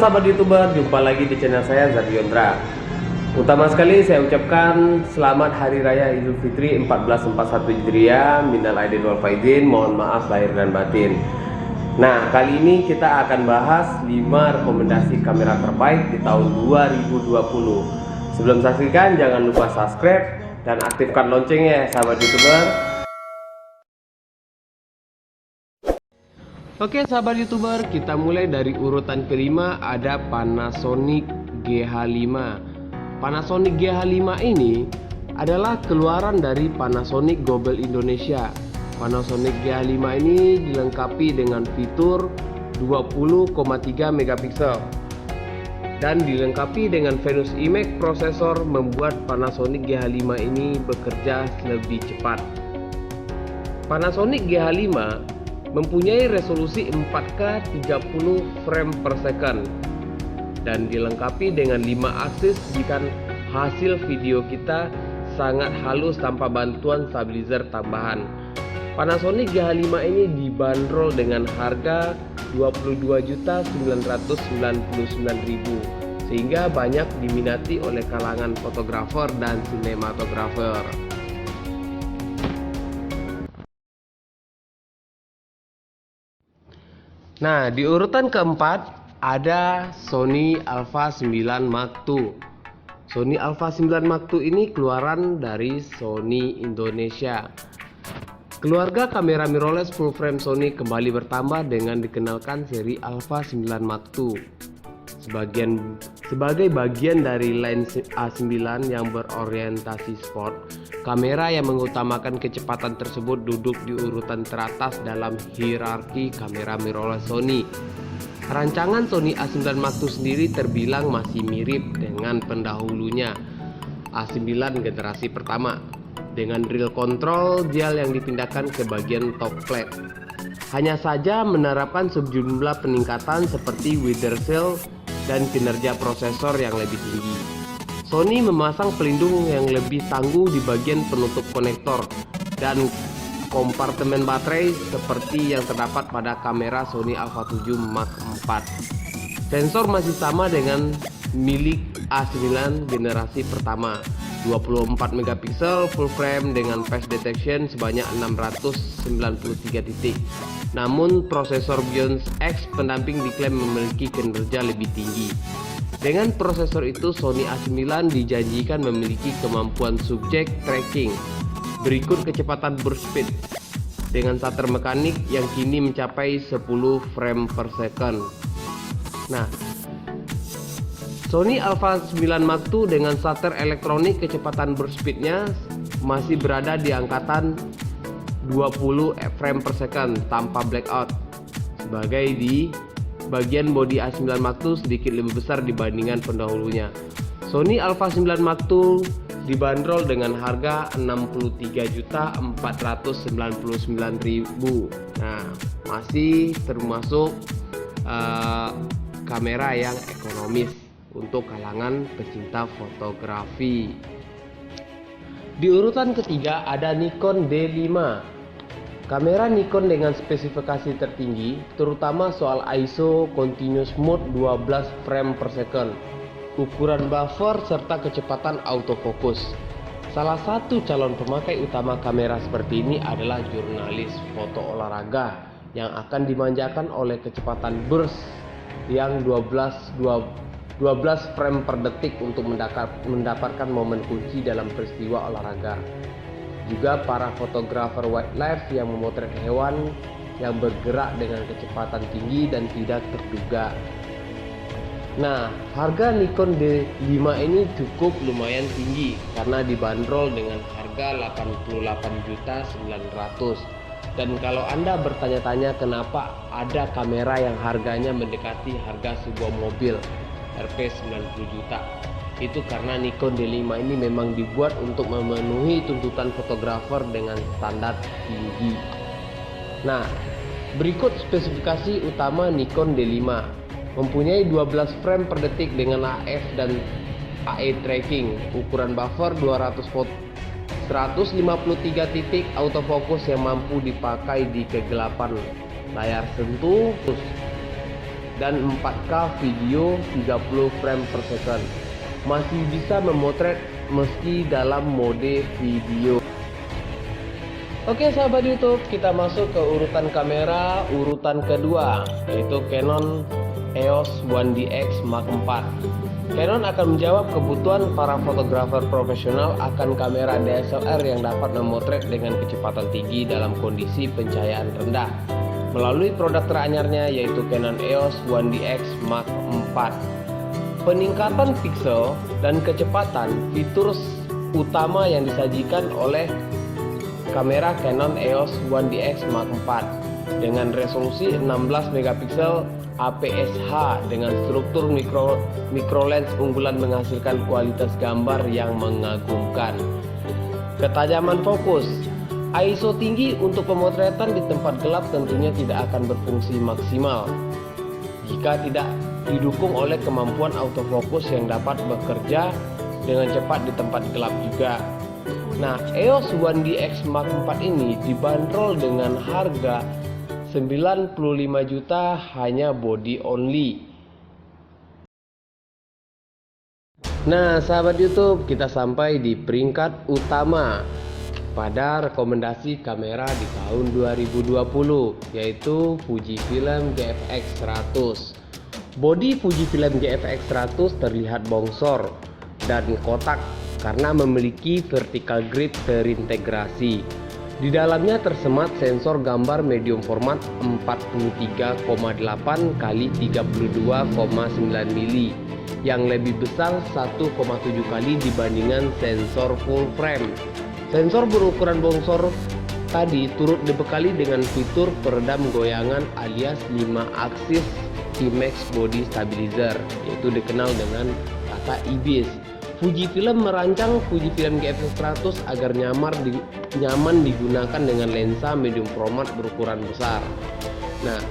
sahabat YouTuber, jumpa lagi di channel saya Zaryondra. Utama sekali saya ucapkan selamat Hari Raya Idul Fitri 1441 Hijriah, minal aidin wal faizin, mohon maaf lahir dan batin. Nah, kali ini kita akan bahas 5 rekomendasi kamera terbaik di tahun 2020. Sebelum saksikan, jangan lupa subscribe dan aktifkan loncengnya sahabat YouTuber. Oke sahabat YouTuber, kita mulai dari urutan kelima, ada Panasonic GH5. Panasonic GH5 ini adalah keluaran dari Panasonic Global Indonesia. Panasonic GH5 ini dilengkapi dengan fitur 20,3 megapiksel dan dilengkapi dengan Venus Imax prosesor, membuat Panasonic GH5 ini bekerja lebih cepat. Panasonic GH5 mempunyai resolusi 4K 30 frame per second dan dilengkapi dengan 5 aksis jika hasil video kita sangat halus tanpa bantuan stabilizer tambahan. Panasonic GH5 ini dibanderol dengan harga 22.999.000 sehingga banyak diminati oleh kalangan fotografer dan sinematografer. Nah, di urutan keempat ada Sony Alpha 9 Mark II. Sony Alpha 9 Mark II ini keluaran dari Sony Indonesia. Keluarga kamera mirrorless full frame Sony kembali bertambah dengan dikenalkan seri Alpha 9 Mark II. Sebagai bagian dari line A9 yang berorientasi sport, kamera yang mengutamakan kecepatan tersebut duduk di urutan teratas dalam hierarki kamera mirrorless Sony. Rancangan Sony A9 Mark II sendiri terbilang masih mirip dengan pendahulunya A9 generasi pertama, dengan reel control dial yang dipindahkan ke bagian top plate. Hanya saja menerapkan sejumlah peningkatan seperti wider cell dan kinerja prosesor yang lebih tinggi. Sony memasang pelindung yang lebih tangguh di bagian penutup konektor dan kompartemen baterai seperti yang terdapat pada kamera Sony Alpha 7 Mark IV. Sensor masih sama dengan milik A9 generasi pertama, 24 megapiksel full frame dengan face detection sebanyak 693 titik. Namun prosesor Bionic X pendamping diklaim memiliki kinerja lebih tinggi. Dengan prosesor itu, Sony A9 dijanjikan memiliki kemampuan subject tracking. Berikut kecepatan burst speed dengan shutter mekanik yang kini mencapai 10 frame per second. Nah, Sony Alpha 9 Mark II dengan shutter elektronik kecepatan burst speednya masih berada di angkatan 20 frame per second tanpa blackout. Sebagai di bagian bodi A9 Mark II sedikit lebih besar dibandingkan pendahulunya. Sony Alpha 9 Mark II dibanderol dengan harga 63.499.000. Nah, masih termasuk kamera yang ekonomis untuk kalangan pecinta fotografi. Di urutan ketiga ada Nikon D5. Kamera Nikon dengan spesifikasi tertinggi, terutama soal ISO continuous mode 12 frame per second, ukuran buffer serta kecepatan autofocus. Salah satu calon pemakai utama kamera seperti ini adalah jurnalis foto olahraga yang akan dimanjakan oleh kecepatan burst yang 12 frame per detik untuk mendapatkan momen kunci dalam peristiwa olahraga. Juga para fotografer wildlife yang memotret hewan yang bergerak dengan kecepatan tinggi dan tidak terduga. Nah, harga Nikon D5 ini cukup lumayan tinggi karena dibanderol dengan harga 88.900.000. Dan kalau Anda bertanya-tanya kenapa ada kamera yang harganya mendekati harga sebuah mobil Rp 90 juta, itu karena Nikon D5 ini memang dibuat untuk memenuhi tuntutan fotografer dengan standar tinggi. Nah, berikut spesifikasi utama Nikon D5. Mempunyai 12 frame per detik dengan AF dan AE tracking, ukuran buffer 200 foto, 153 titik autofocus yang mampu dipakai di kegelapan, layar sentuh, dan 4K video 30 frame per second. Masih bisa memotret meski dalam mode video. Oke sahabat YouTube, kita masuk ke urutan kamera urutan kedua, yaitu Canon EOS 1DX Mark IV. Canon akan menjawab kebutuhan para fotografer profesional akan kamera DSLR yang dapat memotret dengan kecepatan tinggi dalam kondisi pencahayaan rendah melalui produk teranyarnya, yaitu Canon EOS 1DX Mark IV. Peningkatan pixel dan kecepatan fitur utama yang disajikan oleh kamera Canon EOS 1DX Mark IV dengan resolusi 16 megapiksel APS-C dengan struktur micro lens unggulan menghasilkan kualitas gambar yang mengagumkan. Ketajaman fokus, ISO tinggi untuk pemotretan di tempat gelap tentunya tidak akan berfungsi maksimal jika tidak didukung oleh kemampuan autofocus yang dapat bekerja dengan cepat di tempat gelap juga. Nah, EOS 1DX Mark IV ini dibanderol dengan harga 95 juta hanya body only. Nah, sahabat YouTube, kita sampai di peringkat utama pada rekomendasi kamera di tahun 2020, yaitu Fujifilm GFX 100. Bodi Fujifilm GFX 100 terlihat bongsor dan kotak karena memiliki vertical grip terintegrasi. Di dalamnya tersemat sensor gambar medium format 43,8 x 32,9 mm yang lebih besar 1,7 kali dibandingkan sensor full frame. Sensor berukuran bongsor tadi turut dibekali dengan fitur peredam goyangan alias 5 aksis IMAX Body Stabilizer, yaitu dikenal dengan kata IBIS. Fujifilm merancang Fujifilm GFX 100 agar nyaman digunakan dengan lensa medium format berukuran besar. Nah,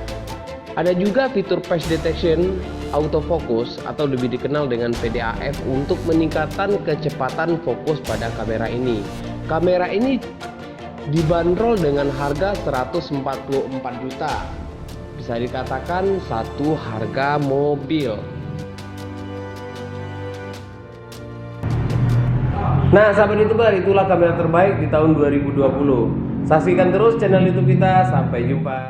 ada juga fitur face detection autofocus atau lebih dikenal dengan PDAF untuk meningkatkan kecepatan fokus pada kamera ini. Kamera ini dibanderol dengan harga 144 juta. Bisa dikatakan satu harga mobil. Nah sahabat YouTuber, itulah kamera terbaik di tahun 2020. Saksikan terus channel YouTube kita, sampai jumpa.